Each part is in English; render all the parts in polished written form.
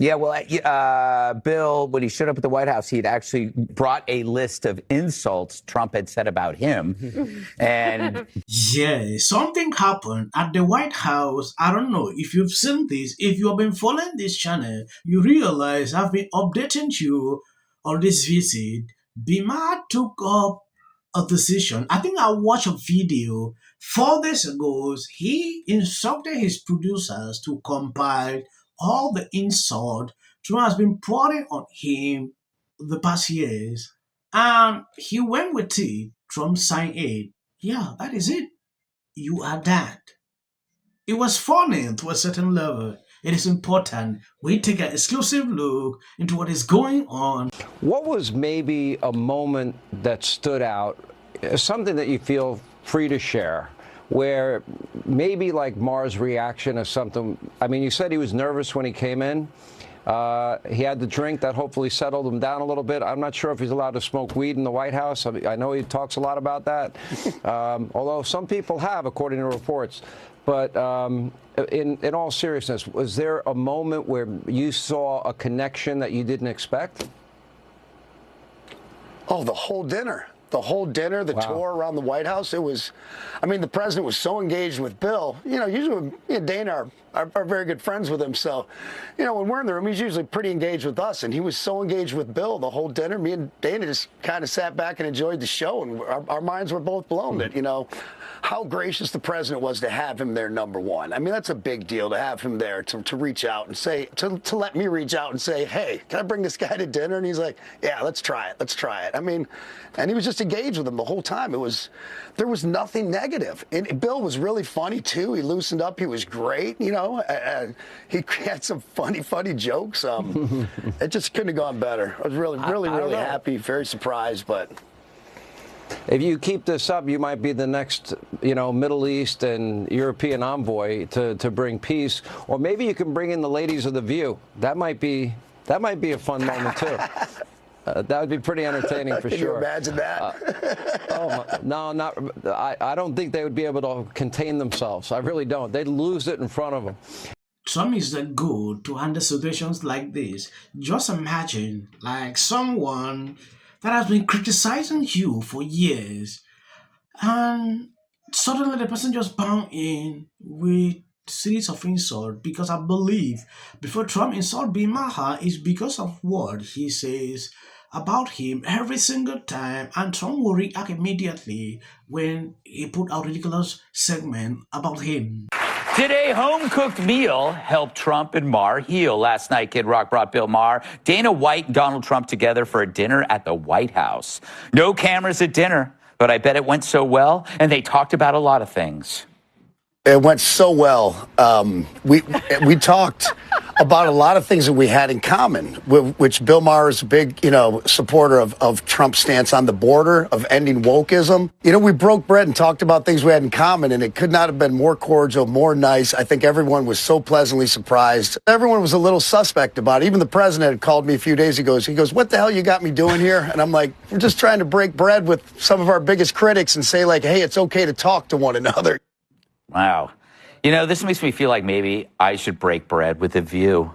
Yeah, well, Bill, when he showed up at the White House, he'd actually brought a list of insults Trump had said about him. And Yeah, something happened at the White House. I don't know if you've seen this. If you have been following this channel, you realize I've been updating you on this visit. Bima took up a decision. I think I watched a video 4 days ago. He instructed his producers to compile all the insult Trump has been pouring on him the past years. And he went with it. Trump signed it. Yeah, that is it. You are that. It was funny to a certain level. It is important we take an exclusive look into what is going on. What was maybe a moment that stood out, something that you feel free to share, where maybe like Maher's reaction is something? I mean, you said he was nervous when he came in. He had the drink that hopefully settled him down a little bit. I'm not sure if he's allowed to smoke weed in the White House. I know he talks a lot about that, although some people have, according to reports. But in all seriousness, was there a moment where you saw a connection that you didn't expect? Oh, the whole dinner. The whole dinner, the tour around the White House, it was, I mean, the president was so engaged with Bill. You know, usually me and Dana are very good friends with him. So, you know, when we're in the room, he's usually pretty engaged with us. And he was so engaged with Bill the whole dinner. Me and Dana just kind of sat back and enjoyed the show. And our minds were both blown that, you know, how gracious the president was to have him there, number one. I mean, that's a big deal to have him there, to reach out and say, to let me reach out and say, hey, can I bring this guy to dinner? And he's like, yeah, let's try it. Let's try it. I mean, and he was just engaged with him the whole time. There was nothing negative. And Bill was really funny, too. He loosened up. He was great, you know. He had some funny jokes. It just couldn't have gone better. I was really happy, very surprised, but... If you keep this up, you might be the next, you know, Middle East and European envoy to bring peace. Or maybe you can bring in the ladies of The View. That might be a fun moment, too. That would be pretty entertaining for sure. Can you imagine that? I don't think they would be able to contain themselves. I really don't. They'd lose it in front of them. Trump is that good to handle situations like this. Just imagine, like, someone that has been criticizing you for years, and suddenly the person just bound in with series of insults. Because I believe before Trump insult Maher is because of what he says about him every single time, and Trump will react immediately when he put out ridiculous segment about him. did a home-cooked meal help Trump and Maher heal? Last night, Kid Rock brought Bill Maher, Dana White, and Donald Trump together for a dinner at the White House. No cameras at dinner, but I bet it went so well, and they talked about a lot of things. It went so well. We talked about a lot of things that we had in common, which Bill Maher is a big, you know, supporter of Trump's stance on the border, of ending wokeism. You know, we broke bread and talked about things we had in common, and it could not have been more cordial, more nice. I think everyone was so pleasantly surprised. Everyone was a little suspect about it. Even the president had called me a few days ago. He goes, "What the hell you got me doing here?" And I'm like, "We're just trying to break bread with some of our biggest critics and say, like, hey, it's okay to talk to one another." Wow. You know, this makes me feel like maybe I should break bread with The View.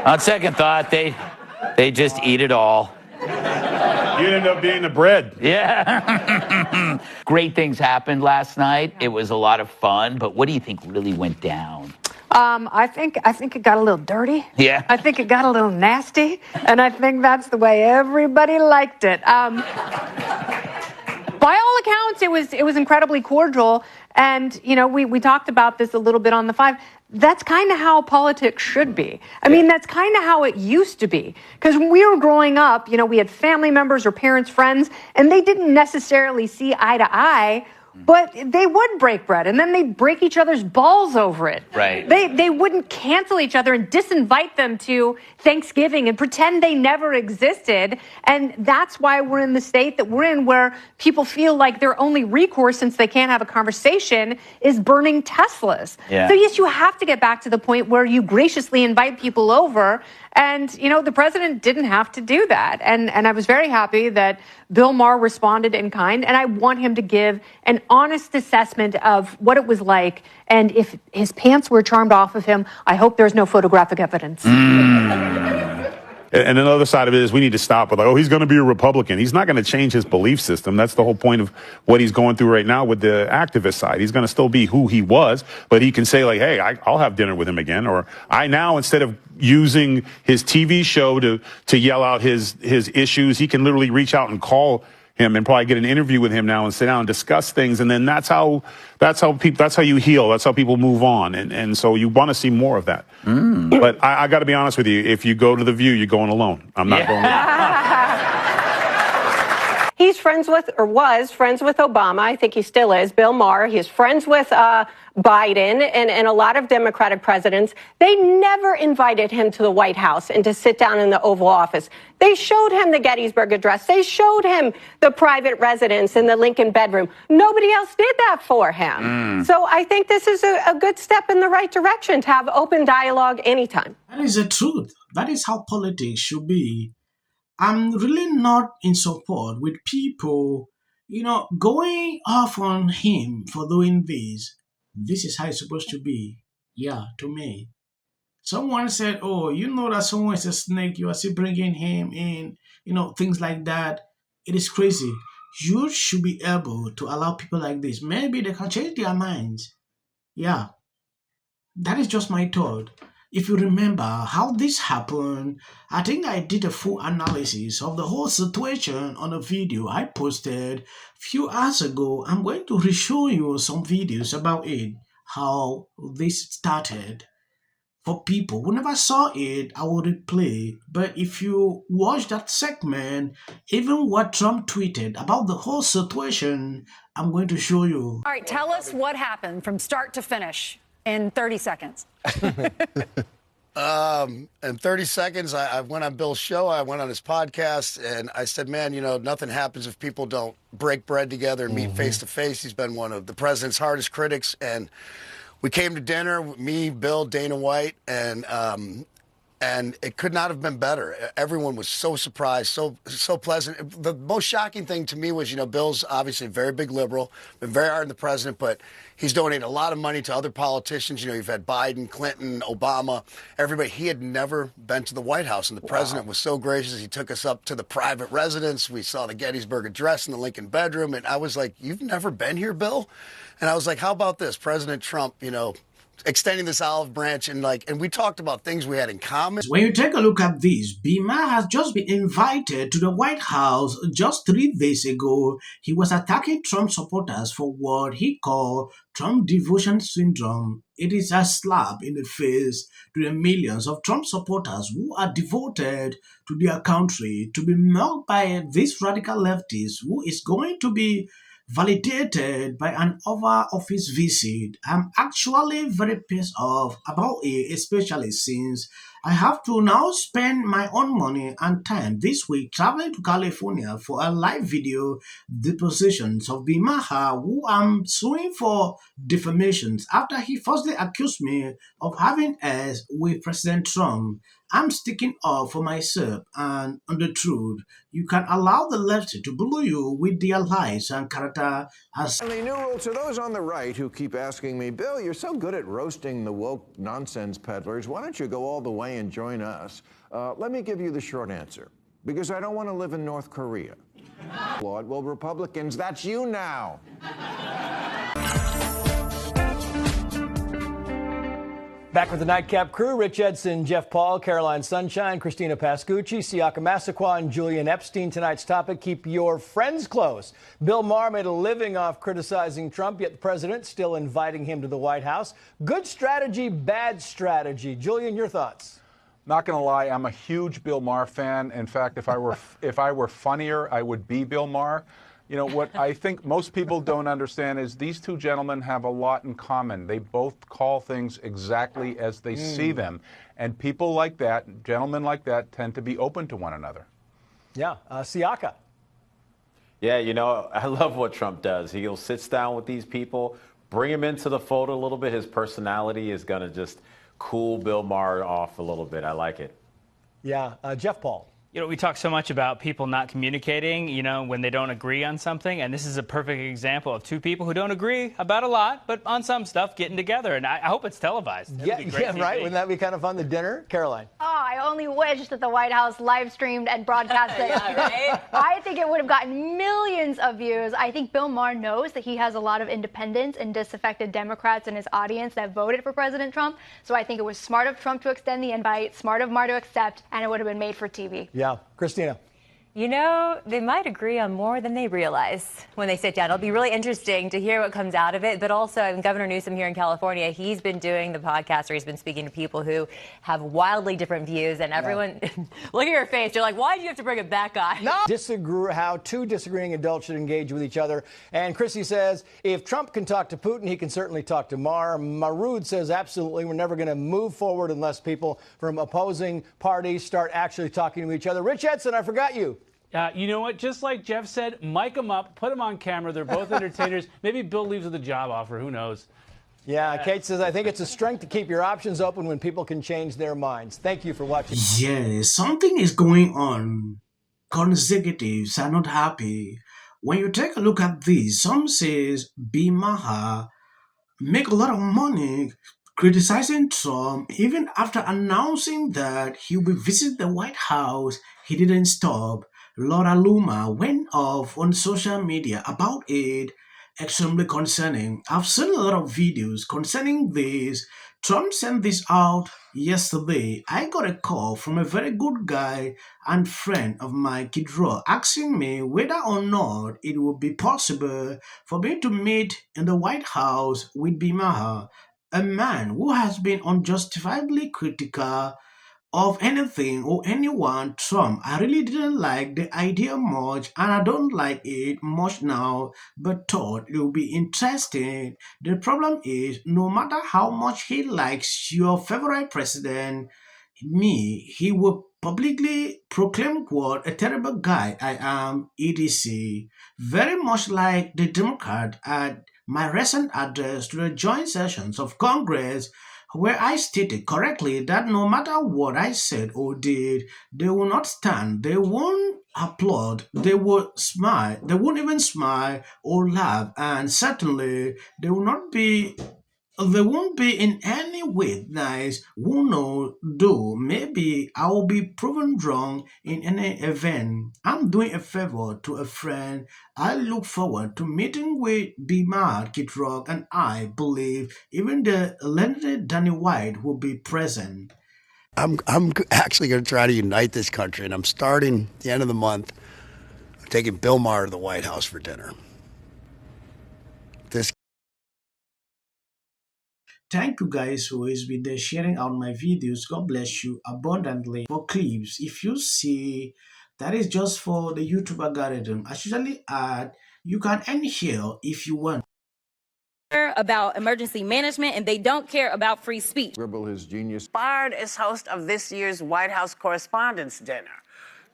On second thought, they just eat it all. You ended up being the bread. Yeah. Great things happened last night. It was a lot of fun, but what do you think really went down? I think it got a little dirty. Yeah. I think it got a little nasty, and I think that's the way everybody liked it. By all accounts, it was incredibly cordial, and you know we talked about this a little bit on the Five. That's kind of how politics should be. I mean, that's kind of how it used to be. Because when we were growing up, you know, we had family members or parents, friends, and they didn't necessarily see eye to eye. But they would break bread, and then they'd break each other's balls over it. Right. They wouldn't cancel each other and disinvite them to Thanksgiving and pretend they never existed. And that's why we're in the state that we're in, where people feel like their only recourse, since they can't have a conversation, is burning Teslas. Yeah. So yes, you have to get back to the point where you graciously invite people over. And, you know, the president didn't have to do that. And I was very happy that Bill Maher responded in kind. And I want him to give an honest assessment of what it was like. And if his pants were charmed off of him, I hope there's no photographic evidence. And another side of it is we need to stop with, like, oh, he's going to be a Republican. He's not going to change his belief system. That's the whole point of what he's going through right now with the activist side. He's going to still be who he was, but he can say, like, hey, I'll have dinner with him again. Or I now, instead of using his TV show to yell out his issues, he can literally reach out and call him and probably get an interview with him now and sit down and discuss things. And then that's how you heal. That's how people move on. And so you want to see more of that. But I got to be honest with you. If you go to The View, you're going alone. I'm not going alone. He's friends with, or was friends with Obama. I think he still is. Bill Maher. He's friends with Biden and a lot of Democratic presidents. They never invited him to the White House and to sit down in the Oval Office. They showed him the Gettysburg Address. They showed him the private residence in the Lincoln bedroom. Nobody else did that for him. So I think this is a good step in the right direction to have open dialogue anytime. That is the truth. That is how politics should be. I'm really not in support with people, going off on him for doing this. This is how it's supposed to be. Yeah, to me. Someone said, oh, you know that someone is a snake, you are still bringing him in, things like that. It is crazy. You should be able to allow people like this. Maybe they can change their minds. Yeah, that is just my thought. If you remember how this happened, I think I did a full analysis of the whole situation on a video I posted a few hours ago. I'm going to re-show you some videos about it, how this started. For people who never saw it, I will replay. But if you watch that segment, even what Trump tweeted about the whole situation, I'm going to show you. All right, tell us what happened from start to finish in 30 seconds. In 30 seconds, I went on Bill's show. I went on his podcast, and I said, man, nothing happens if people don't break bread together and meet face to face. He's been one of the president's hardest critics, and we came to dinner, me, Bill, Dana White, and it could not have been better. Everyone was so surprised, so pleasant. The most shocking thing to me was, Bill's obviously a very big liberal, been very hard on the president, but he's donated a lot of money to other politicians. You've had Biden, Clinton, Obama, everybody. He had never been to the White House, and the president was so gracious. He took us up to the private residence. We saw the Gettysburg Address in the Lincoln bedroom, and I was like, you've never been here, Bill? And I was like, how about this? President Trump, extending this olive branch, and we talked about things we had in common. When you take a look at this, Maher has just been invited to the White House just 3 days ago. He was attacking Trump supporters for what he called Trump devotion syndrome. It is a slap in the face to the millions of Trump supporters who are devoted to their country, to be mocked by this radical leftist who is going to be validated by an over office visit. I'm actually very pissed off about it, especially since I have to now spend my own money and time this week traveling to California for a live video depositions of Maher, who I'm suing for defamations after he falsely accused me of having airs with President Trump. I'm sticking up for myself and on the truth. You can allow the left to bully you with their lies and character as. And the new rule to those on the right who keep asking me, Bill, you're so good at roasting the woke nonsense peddlers. Why don't you go all the way and join us? Let me give you the short answer. Because I don't want to live in North Korea. Well, Republicans, that's you now. Back with the Nightcap crew, Rich Edson, Jeff Paul, Caroline Sunshine, Christina Pascucci, Siaka Massaquoi, and Julian Epstein. Tonight's topic, keep your friends close. Bill Maher made a living off criticizing Trump, yet the president still inviting him to the White House. Good strategy, bad strategy. Julian, your thoughts? Not going to lie, I'm a huge Bill Maher fan. In fact, if I were funnier, I would be Bill Maher. What I think most people don't understand is these two gentlemen have a lot in common. They both call things exactly as they see them. And people like that, gentlemen like that, tend to be open to one another. Yeah. Siaka. Yeah, I love what Trump does. He'll sit down with these people, bring him into the fold a little bit. His personality is going to just cool Bill Maher off a little bit. I like it. Yeah. Jeff Paul. You know, we talk so much about people not communicating, you know, when they don't agree on something. And this is a perfect example of two people who don't agree about a lot, but on some stuff getting together. And I hope it's televised. Yeah, right. Wouldn't that be kind of fun, the dinner? Caroline. Oh, I only wish that the White House live streamed and broadcast it. Right? I think it would have gotten millions of views. I think Bill Maher knows that he has a lot of independents and disaffected Democrats in his audience that voted for President Trump. So I think it was smart of Trump to extend the invite, smart of Maher to accept, and it would have been made for TV. Yeah. Christina. You know, they might agree on more than they realize when they sit down. It'll be really interesting to hear what comes out of it. But also, Governor Newsom here in California, he's been doing the podcast where he's been speaking to people who have wildly different views. And everyone, look at your face. You're like, why do you have to bring up that guy? No. How two disagreeing adults should engage with each other. And Chrissy says, if Trump can talk to Putin, he can certainly talk to Maher. Marud says, absolutely, we're never going to move forward unless people from opposing parties start actually talking to each other. Rich Edson, I forgot you. You know what? Just like Jeff said, mic them up, put them on camera. They're both entertainers. Maybe Bill leaves with a job offer. Who knows? Yeah, Kate says, I think it's a strength to keep your options open when people can change their minds. Thank you for watching. Yeah, something is going on. Conservatives are not happy. When you take a look at this, some says Maher make a lot of money criticizing Trump. Even after announcing that he will visit the White House, he didn't stop. Laura Luma went off on social media about it, extremely concerning. I've seen a lot of videos concerning this. Trump sent this out yesterday. I got a call from a very good guy and friend of mine, Kid Raw, asking me whether or not it would be possible for me to meet in the White House with Maher, a man who has been unjustifiably critical of anything or anyone Trump. I really didn't like the idea much, and I don't like it much now, but thought it would be interesting. The problem is, no matter how much he likes your favorite president, he will publicly proclaim what a terrible guy I am, etc. Very much like the Democrat at my recent address to the joint sessions of Congress, where I stated correctly that no matter what I said or did, they will not stand, they won't applaud, they will smile, they won't even smile or laugh, and certainly they won't be in any way nice. Who knows, though maybe I will be proven wrong in any event. I'm doing a favor to a friend. I look forward to meeting with Maher, Kid Rock, and I believe even the legendary Danny White will be present. I'm actually going to try to unite this country, and I'm starting the end of the month. I'm taking Bill Maher to the White House for dinner. Thank you guys who is with there sharing out my videos. God bless you abundantly. For clips, if you see that is just for the YouTube algorithm, I usually add, you can end here if you want. About emergency management, and they don't care about free speech. Dribble his genius. Fired as host of this year's White House Correspondents' Dinner.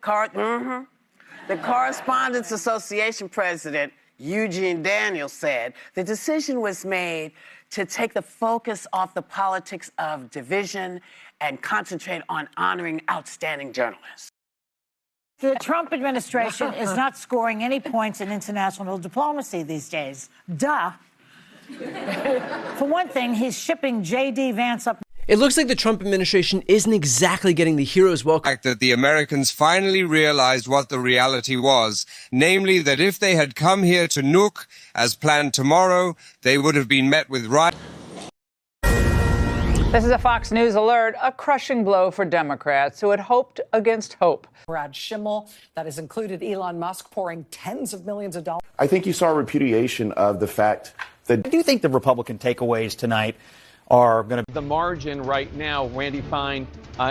The Correspondents Association president, Eugene Daniels, said the decision was made to take the focus off the politics of division and concentrate on honoring outstanding journalists. The Trump administration is not scoring any points in international diplomacy these days. Duh. For one thing, he's shipping J.D. Vance up. It looks like the Trump administration isn't exactly getting the hero's welcome. That the Americans finally realized what the reality was, namely that if they had come here to Nuuk as planned tomorrow, they would have been met with riots. This is a Fox News alert, a crushing blow for Democrats who had hoped against hope. Brad Schimmel, that has included Elon Musk pouring tens of millions of dollars. I think you saw a repudiation of the fact that... I do think the Republican takeaways tonight are going to... The margin right now, Randy Fine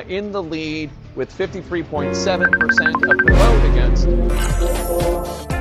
in the lead with 53.7% of the vote against...